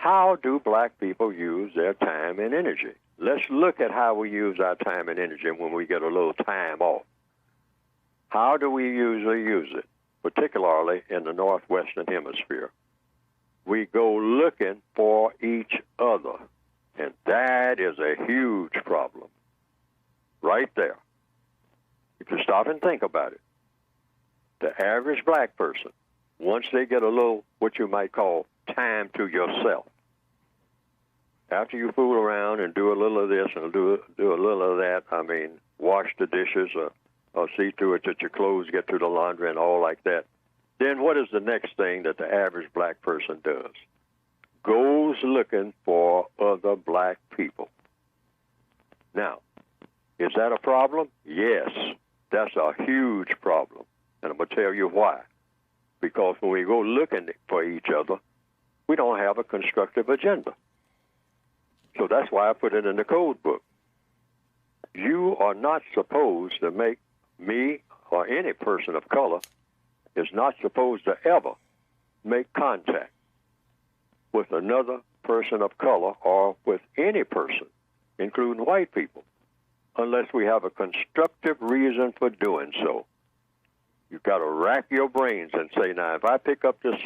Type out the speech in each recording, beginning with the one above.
How do black people use their time and energy? Let's look at how we use our time and energy when we get a little time off. How do we usually use it, particularly in the northwestern hemisphere? We go looking for each other, and that is a huge problem right there. If you stop and think about it, the average black person, once they get a little, what you might call, time to yourself, after you fool around and do a little of this and do a little of that, I mean, wash the dishes or see to it that your clothes get to the laundry and all like that, then what is the next thing that the average black person does? Goes looking for other black people. Now, is that a problem? Yes, that's a huge problem. And I'm going to tell you why. Because when we go looking for each other, we don't have a constructive agenda. So that's why I put it in the code book. You are not supposed to make me or any person of color is not supposed to ever make contact with another person of color or with any person, including white people, unless we have a constructive reason for doing so. You've got to rack your brains and say, now, if I pick up this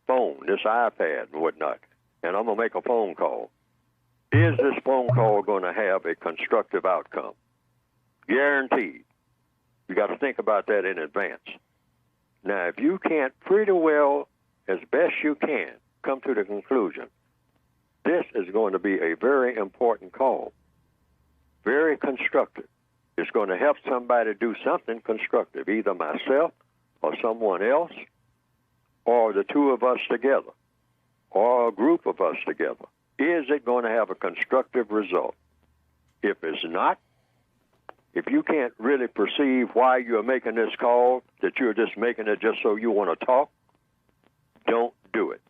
phone, this iPad and whatnot, and I'm going to make a phone call, is this phone call going to have a constructive outcome? Guaranteed. You got to think about that in advance. Now, if you can't pretty well, as best you can, come to the conclusion, this is going to be a very important call, very constructive. It's going to help somebody do something constructive, either myself or someone else, or the two of us together, or a group of us together. Is it going to have a constructive result? If it's not, if you can't really perceive why you're making this call, that you're just making it just so you want to talk, don't do it.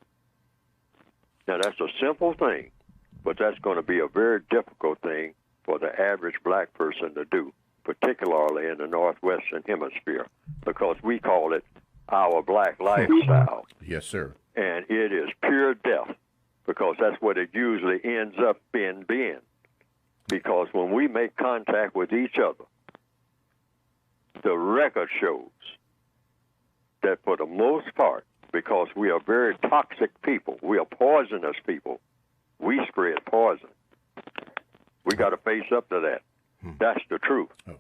Now, that's a simple thing, but that's going to be a very difficult thing for the average black person to do, particularly in the northwestern hemisphere, because we call it our black lifestyle. Yes, sir. And it is pure death, because that's what it usually ends up being. Because when we make contact with each other, the record shows that for the most part, because we are very toxic people, we are poisonous people, we spread poison. We got to face up to that. That's the truth. Oh.